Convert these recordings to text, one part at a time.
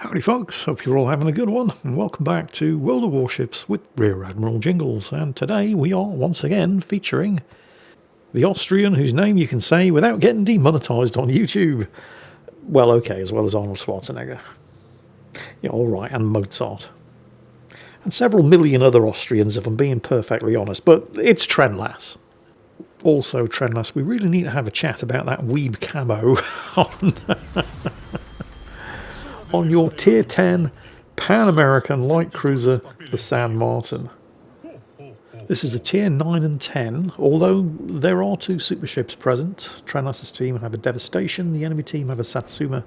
Howdy folks, hope you're all having a good one, and welcome back to World of Warships with Rear Admiral Jingles. And today we are once again featuring the Austrian whose name you can say without getting demonetized on YouTube. Well, okay, as well as Arnold Schwarzenegger. Yeah, alright, and Mozart. And several million other Austrians, if I'm being perfectly honest, but it's Trenlass. Also, Trenlass, we really need to have a chat about that weeb camo on your Tier 10 Pan-American light cruiser, the San Martin. This is a Tier 9 and 10, although there are two super ships present. Trenlass's team have a Devastation, the enemy team have a Satsuma.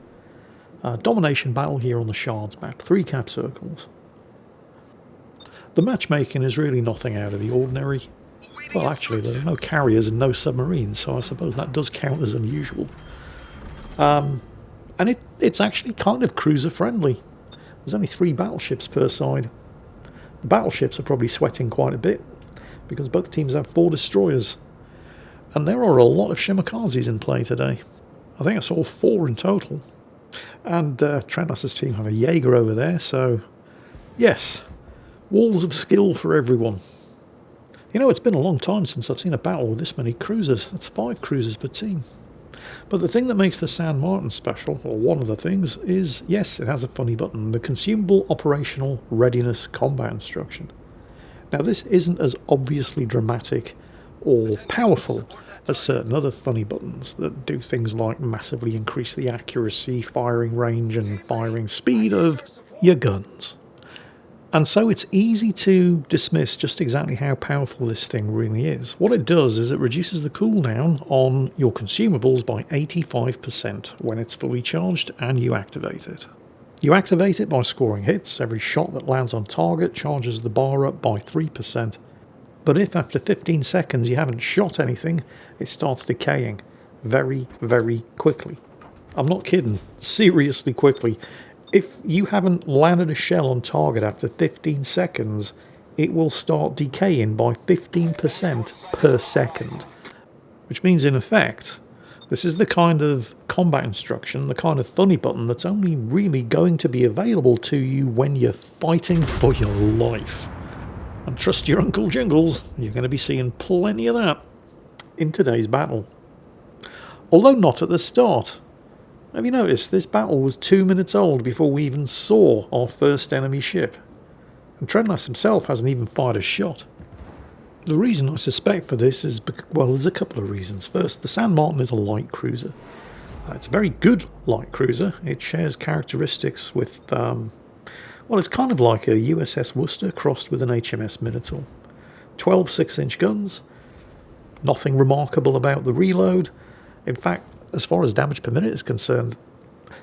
Domination battle here on the Shards map, 3 cap circles. The matchmaking is really nothing out of the ordinary. Well, actually, there are no carriers and no submarines, so I suppose that does count as unusual. And it's actually kind of cruiser friendly. There's only 3 battleships per side. The battleships are probably sweating quite a bit because both teams have 4 destroyers. And there are a lot of Shimikazes in play today. I think I saw 4 in total. And Trenlass's team have a Jaeger over there, so yes, walls of skill for everyone. You know, it's been a long time since I've seen a battle with this many cruisers. That's 5 cruisers per team. But the thing that makes the San Martin special, or one of the things, is, yes, it has a funny button, the Consumable Operational Readiness Combat Instruction. Now, this isn't as obviously dramatic or powerful as certain other funny buttons that do things like massively increase the accuracy, firing range, and firing speed of your guns. And so it's easy to dismiss just exactly how powerful this thing really is. What it does is it reduces the cooldown on your consumables by 85% when it's fully charged and you activate it. You activate it by scoring hits. Every shot that lands on target charges the bar up by 3%. But if after 15 seconds you haven't shot anything, it starts decaying very, very quickly. I'm not kidding, seriously quickly. If you haven't landed a shell on target after 15 seconds, it will start decaying by 15% per second. Which means, in effect, this is the kind of combat instruction, the kind of funny button that's only really going to be available to you when you're fighting for your life. And trust your Uncle Jingles, you're going to be seeing plenty of that in today's battle. Although not at the start. Have you noticed this battle was 2 minutes old before we even saw our first enemy ship? And Trenlass himself hasn't even fired a shot. The reason I suspect for this is, well, there's a couple of reasons. First, the San Martin is a light cruiser. It's a very good light cruiser. It shares characteristics with, well, it's kind of like a USS Worcester crossed with an HMS Minotaur. 12 6-inch guns. Nothing remarkable about the reload. In fact, as far as damage per minute is concerned,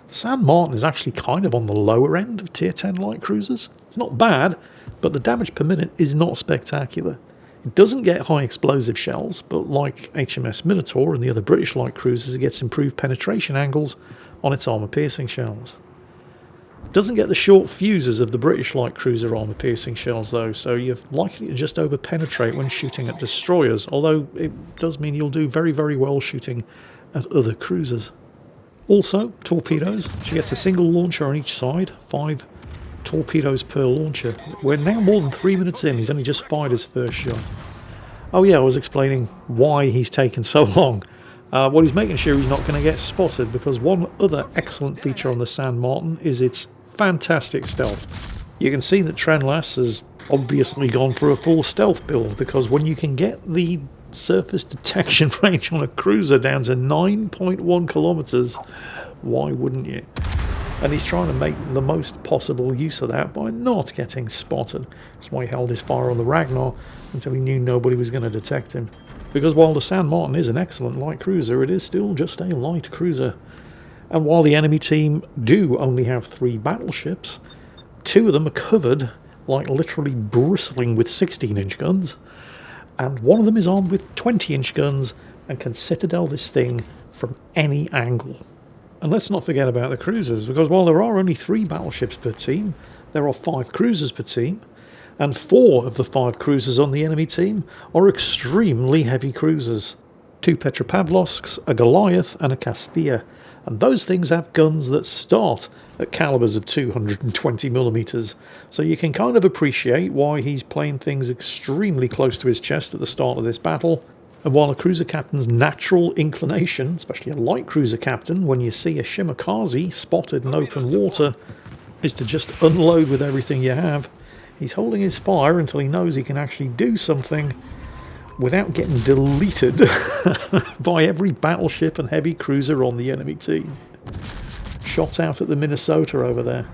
the San Martin is actually kind of on the lower end of Tier 10 light cruisers. It's not bad, but the damage per minute is not spectacular. It doesn't get high explosive shells, but like HMS Minotaur and the other British light cruisers, it gets improved penetration angles on its armour-piercing shells. It doesn't get the short fuses of the British light cruiser armour-piercing shells though, so you're likely to just over-penetrate when shooting at destroyers, although it does mean you'll do very, very well shooting at other cruisers. Also, torpedoes. She gets a single launcher on each side, 5 torpedoes per launcher. We're now more than 3 minutes in, he's only just fired his first shot. Oh yeah, I was explaining why he's taken so long. Well, he's making sure he's not going to get spotted, because one other excellent feature on the San Martin is its fantastic stealth. You can see that Trenlass has obviously gone for a full stealth build, because when you can get the surface detection range on a cruiser down to 9.1 kilometers, why wouldn't you? And he's trying to make the most possible use of that by not getting spotted. That's why he held his fire on the Ragnar until he knew nobody was going to detect him. Because while the San Martin is an excellent light cruiser, it is still just a light cruiser. And while the enemy team do only have 3 battleships, 2 of them are covered, like literally bristling with 16-inch guns. And one of them is armed with 20-inch guns and can citadel this thing from any angle. And let's not forget about the cruisers, because while there are only 3 battleships per team, there are 5 cruisers per team, and 4 of the 5 cruisers on the enemy team are extremely heavy cruisers. 2 Petropavlovsks, a Goliath and a Castilla. And those things have guns that start at calibers of 220mm, so you can kind of appreciate why he's playing things extremely close to his chest at the start of this battle. And while a cruiser captain's natural inclination, especially a light cruiser captain, when you see a Shimakaze spotted in open water, is to just unload with everything you have, he's holding his fire until he knows he can actually do something without getting deleted by every battleship and heavy cruiser on the enemy team. Shots out at the Minnesota over there.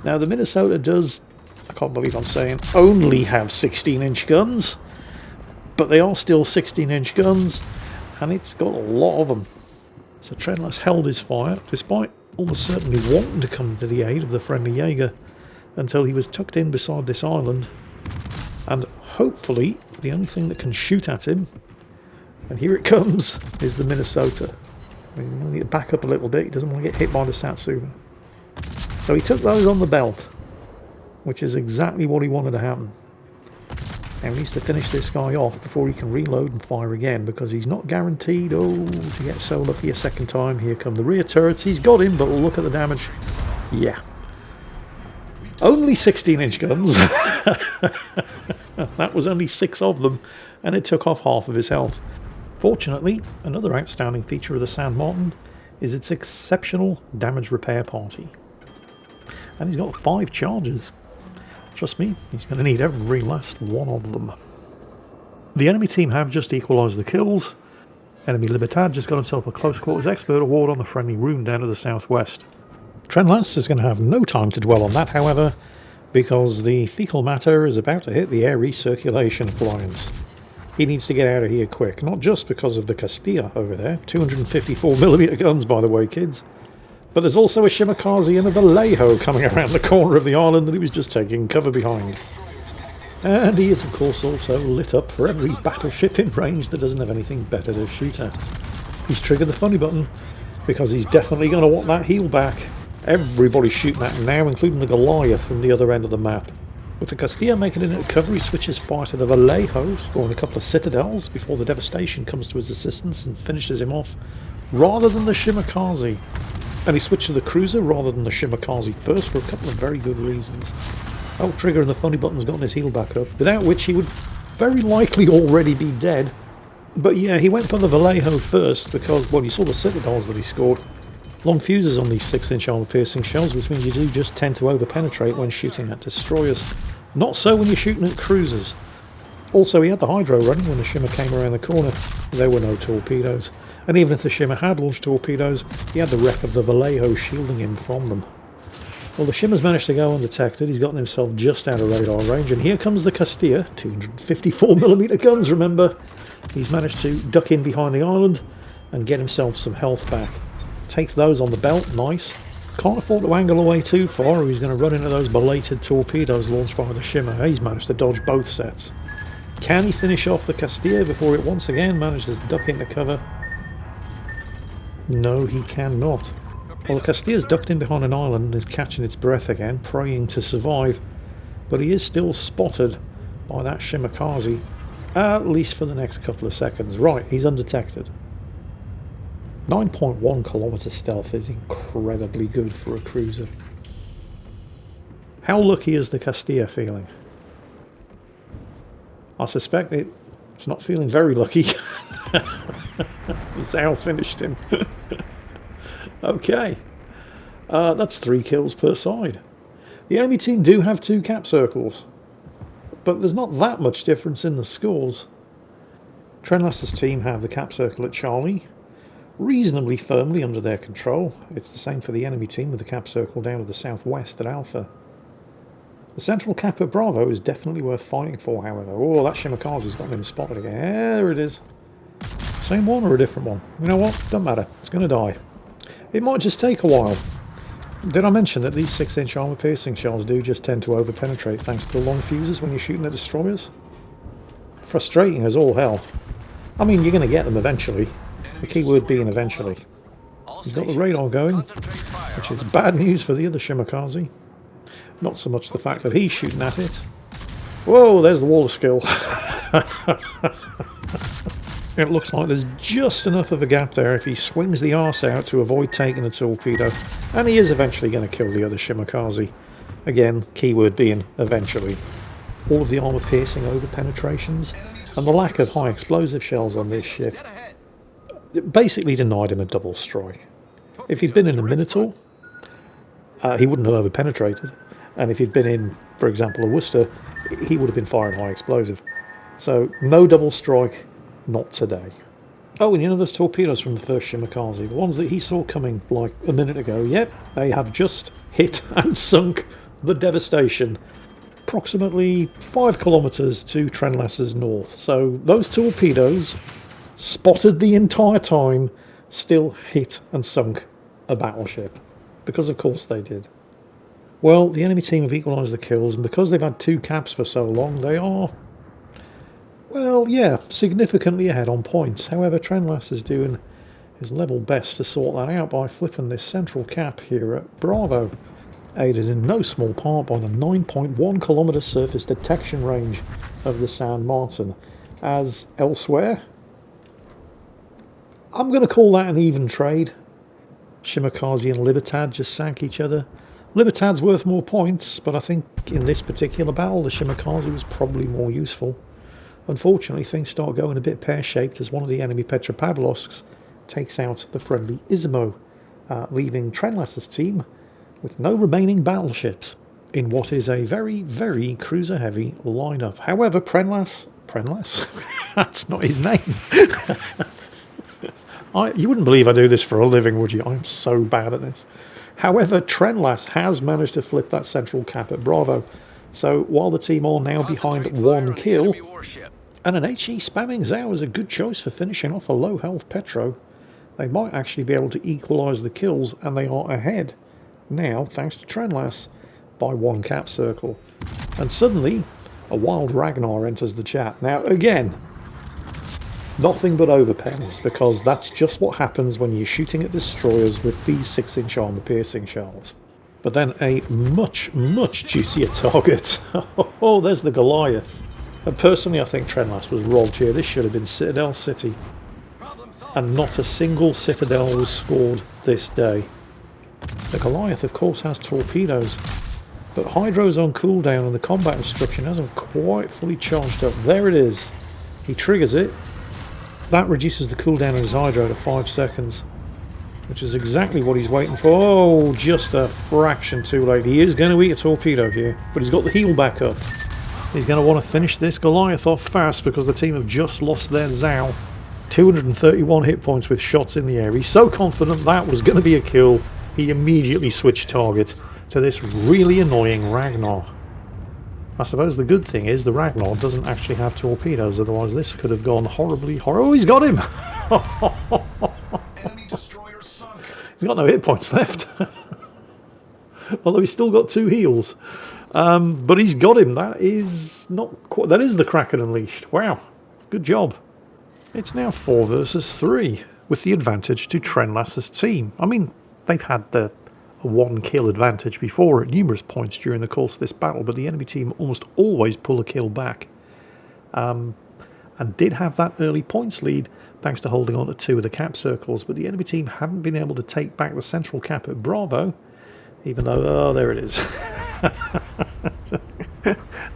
Now the Minnesota does, I can't believe I'm saying, only have 16-inch guns, but they are still 16-inch guns, and it's got a lot of them. So Trenlass held his fire, despite almost certainly wanting to come to the aid of the friendly Jaeger, until he was tucked in beside this island, and hopefully the only thing that can shoot at him, and here it comes, is the Minnesota. I mean, you need to back up a little bit, he doesn't want to get hit by the Satsuma. So he took those on the belt, which is exactly what he wanted to happen. Now he needs to finish this guy off before he can reload and fire again, because he's not guaranteed, to get so lucky a second time. Here come the rear turrets. He's got him, but we'll look at the damage. Yeah. Only 16-inch guns. That was only 6 of them, and it took off half of his health. Fortunately, another outstanding feature of the San Martin is its exceptional damage repair party. And he's got 5 charges. Trust me, he's going to need every last one of them. The enemy team have just equalised the kills. Enemy Libertad just got himself a close quarters expert award on the friendly room down to the southwest. Trenlass is going to have no time to dwell on that, however, because the fecal matter is about to hit the air recirculation appliance. He needs to get out of here quick, not just because of the Castilla over there, 254mm guns by the way, kids, but there's also a Shimakaze and a Vallejo coming around the corner of the island that he was just taking cover behind. And he is of course also lit up for every battleship in range that doesn't have anything better to shoot at. He's triggered the funny button, because he's definitely going to want that heel back. Everybody's shooting at him now, including the Goliath from the other end of the map. With the Castilla making it into cover, he switches fire to the Vallejo, scoring a couple of citadels before the devastation comes to his assistance and finishes him off, rather than the Shimakaze. And he switched to the cruiser rather than the Shimakaze first for a couple of very good reasons. Oh, trigger and the funny button's gotten his heel back up, without which he would very likely already be dead. But yeah, he went for the Vallejo first because, well, you saw the citadels that he scored. Long fuses on these 6-inch armor-piercing shells, which means you do just tend to over-penetrate when shooting at destroyers. Not so when you're shooting at cruisers. Also, he had the hydro running when the Shimmer came around the corner. There were no torpedoes. And even if the Shimmer had launched torpedoes, he had the wreck of the Vallejo shielding him from them. Well, the Shimmer's managed to go undetected. He's gotten himself just out of radar range. And here comes the Castilla. 254mm guns, remember. He's managed to duck in behind the island and get himself some health back. Takes those on the belt, nice. Can't afford to angle away too far or he's going to run into those belated torpedoes launched by the Shimmer. He's managed to dodge both sets. Can he finish off the Castilla before it once again manages to duck into cover? No, he cannot. Well, the Castilla's ducked in behind an island and is catching its breath again, praying to survive. But he is still spotted by that Shimakaze, at least for the next couple of seconds. Right, he's undetected. 9.1 kilometer stealth is incredibly good for a cruiser. How lucky is the Castilla feeling? I suspect it's not feeling very lucky. Zal finished him. Okay. That's 3 kills per side. The enemy team do have 2 cap circles, but there's not that much difference in the scores. Trenlass's team have the cap circle at Charlie, reasonably firmly under their control. It's the same for the enemy team with the cap circle down to the southwest at Alpha. The central cap at Bravo is definitely worth fighting for, however. Oh, that Shimakaze's got him spotted again. Yeah, there it is. Same one or a different one? You know what? Doesn't matter. It's going to die. It might just take a while. Did I mention that these 6-inch armor-piercing shells do just tend to over-penetrate thanks to the long fuses when you're shooting at destroyers? Frustrating as all hell. I mean, you're going to get them eventually. The key word being eventually. He's got the radar going, which is bad news for the other Shimakaze. Not so much the fact that he's shooting at it. Whoa, there's the wall of skill. It looks like there's just enough of a gap there if he swings the arse out to avoid taking a torpedo, and he is eventually going to kill the other Shimakaze. Again, keyword being eventually. All of the armour-piercing over-penetrations and the lack of high explosive shells on this ship basically denied him a double strike. If he'd been in a Minotaur, he wouldn't have over-penetrated, and if he'd been in, for example, a Worcester, he would have been firing high explosive. So, no double strike. Not today. Oh, and you know those torpedoes from the first Shimakaze, the ones that he saw coming like a minute ago? Yep, they have just hit and sunk the devastation. Approximately 5 kilometres to Trenlass's north. So those torpedoes, spotted the entire time, still hit and sunk a battleship. Because of course they did. Well, the enemy team have equalised the kills, and because they've had 2 caps for so long, they are... well, yeah, significantly ahead on points. However, Trenlass is doing his level best to sort that out by flipping this central cap here at Bravo, aided in no small part by the 9.1 kilometre surface detection range of the San Martin. As elsewhere, I'm going to call that an even trade. Shimakaze and Libertad just sank each other. Libertad's worth more points, but I think in this particular battle the Shimakaze was probably more useful. Unfortunately, things start going a bit pear-shaped as one of the enemy Petropavlovsks takes out the friendly Izmo, leaving Trenlass's team with no remaining battleships in what is a very, very cruiser-heavy lineup. However, Trenlass? That's not his name. You wouldn't believe I do this for a living, would you? I'm so bad at this. However, Trenlass has managed to flip that central cap at Bravo. So while the team are now behind 1 kill, and an HE spamming Zhao is a good choice for finishing off a low health Petro, they might actually be able to equalise the kills, and they are ahead now, thanks to Trenlass, by 1 cap circle. And suddenly, a wild Ragnar enters the chat. Now again, nothing but overpens, because that's just what happens when you're shooting at destroyers with these 6-inch armour piercing shells. But then a much, much juicier target. Oh, there's the Goliath. And personally, I think Trenlass was robbed here. This should have been Citadel City. And not a single Citadel was scored this day. The Goliath, of course, has torpedoes. But Hydro's on cooldown and the combat instruction hasn't quite fully charged up. There it is. He triggers it. That reduces the cooldown of his Hydro to 5 seconds. Which is exactly what he's waiting for. Oh, just a fraction too late. He is going to eat a torpedo here, but he's got the heal back up. He's going to want to finish this Goliath off fast because the team have just lost their Zhao. 231 hit points with shots in the air. He's so confident that was going to be a kill, he immediately switched target to this really annoying Ragnar. I suppose the good thing is the Ragnar doesn't actually have torpedoes, otherwise this could have gone horribly Oh, he's got him! He's got no hit points left. Although he's still got 2 heals. But he's got him. That is not quite... that is the Kraken Unleashed. Wow. Good job. It's now 4 versus 3, with the advantage to Trenlass's team. I mean, they've had the 1 kill advantage before at numerous points during the course of this battle, but the enemy team almost always pull a kill back. And did have that early points lead, thanks to holding on to 2 of the cap circles, but the enemy team haven't been able to take back the central cap at Bravo, even though... oh, there it is.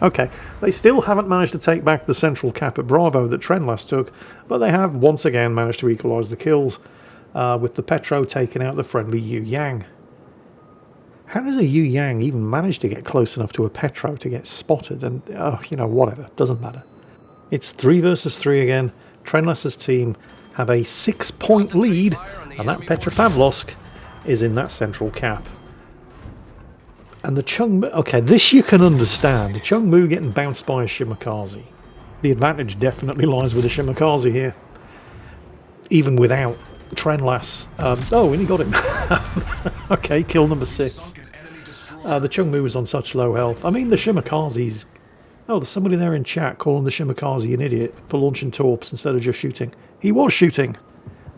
Okay, they still haven't managed to take back the central cap at Bravo that Trenlass took, but they have once again managed to equalise the kills, with the Petro taking out the friendly Yu Yang. How does a Yu Yang even manage to get close enough to a Petro to get spotted? And, oh, you know, whatever, doesn't matter. It's 3 versus 3 again. Trenlass's team have a 6-point lead, and that Petropavlovsk is in that central cap. And the Chungmu... okay, this you can understand. The Chungmu getting bounced by a Shimakaze. The advantage definitely lies with the Shimakaze here. Even without Trenlass. Oh, and he got him. Okay, kill number 6. The Chungmu was on such low health. I mean, the Shimakaze's... oh, there's somebody there in chat calling the Shimakaze an idiot for launching torps instead of just shooting. He was shooting.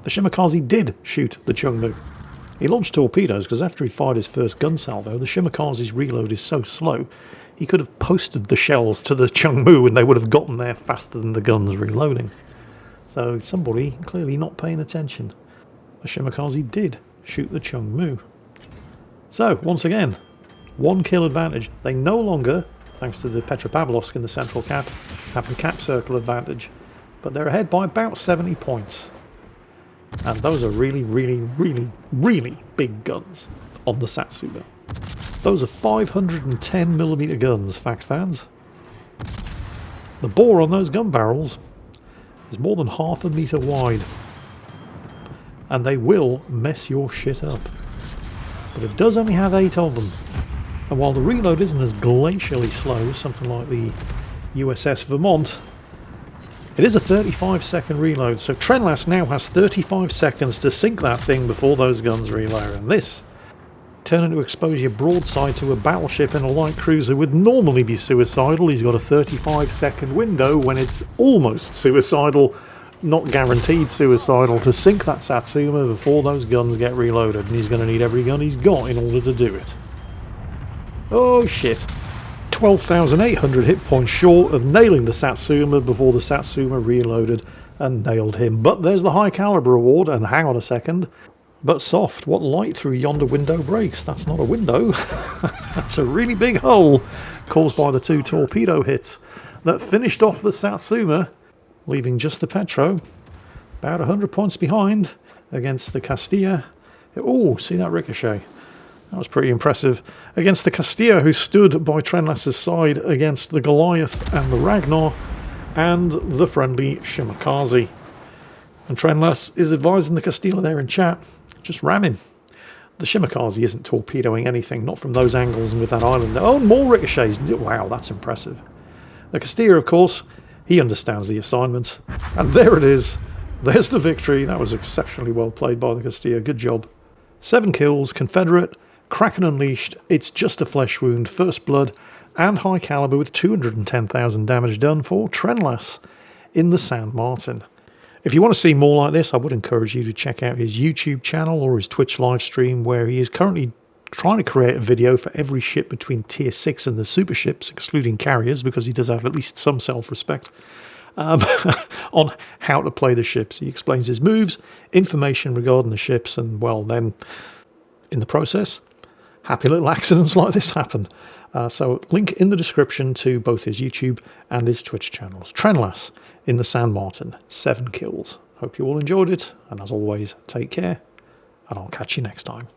The Shimakaze did shoot the Chungmu. He launched torpedoes because after he fired his first gun salvo, the Shimakaze's reload is so slow, he could have posted the shells to the Chungmu and they would have gotten there faster than the guns reloading. So somebody clearly not paying attention. The Shimakaze did shoot the Chung Mu. So, once again, 1 kill advantage. They no longer, thanks to the Petropavlovsk in the central cap, have the cap circle advantage. But they're ahead by about 70 points. And those are really, really, really, really big guns on the Satsuma. Those are 510mm guns, fact fans. The bore on those gun barrels is more than half a metre wide. And they will mess your shit up. But it does only have 8 of them. And while the reload isn't as glacially slow as something like the USS Vermont, it is a 35-second reload. So Trenlass now has 35 seconds to sink that thing before those guns reload. And this, turning to expose your broadside to a battleship in a light cruiser, would normally be suicidal. He's got a 35-second window when it's almost suicidal, not guaranteed suicidal, to sink that Satsuma before those guns get reloaded, and he's going to need every gun he's got in order to do it. Oh shit. 12,800 hit points short of nailing the Satsuma before the Satsuma reloaded and nailed him. But there's the high caliber award, and hang on a second. But soft, what light through yonder window breaks? That's not a window. That's a really big hole caused by the 2 torpedo hits that finished off the Satsuma, leaving just the Petro about 100 points behind against the Castilla. Oh, see that ricochet? That was pretty impressive. Against the Castilla, who stood by Trenlass's side against the Goliath and the Ragnar and the friendly Shimakaze. And Trenlass is advising the Castilla there in chat, just ram him. The Shimakaze isn't torpedoing anything, not from those angles and with that island. Oh, more ricochets. Wow, that's impressive. The Castilla, of course, he understands the assignment. And there it is. There's the victory. That was exceptionally well played by the Castilla. Good job. 7 kills, Confederate, Kraken Unleashed, It's Just a Flesh Wound, First Blood, and high caliber with 210,000 damage done for Trenlass in the San Martin. If you want to see more like this, I would encourage you to check out his YouTube channel or his Twitch live stream, where he is currently trying to create a video for every ship between tier 6 and the super ships, excluding carriers, because he does have at least some self-respect, on how to play the ships. He explains his moves, information regarding the ships, and, well, then, in the process, happy little accidents like this happen. So link in the description to both his YouTube and his Twitch channels. Trenlass in the San Martin, 7 kills. Hope you all enjoyed it, and as always, take care, and I'll catch you next time.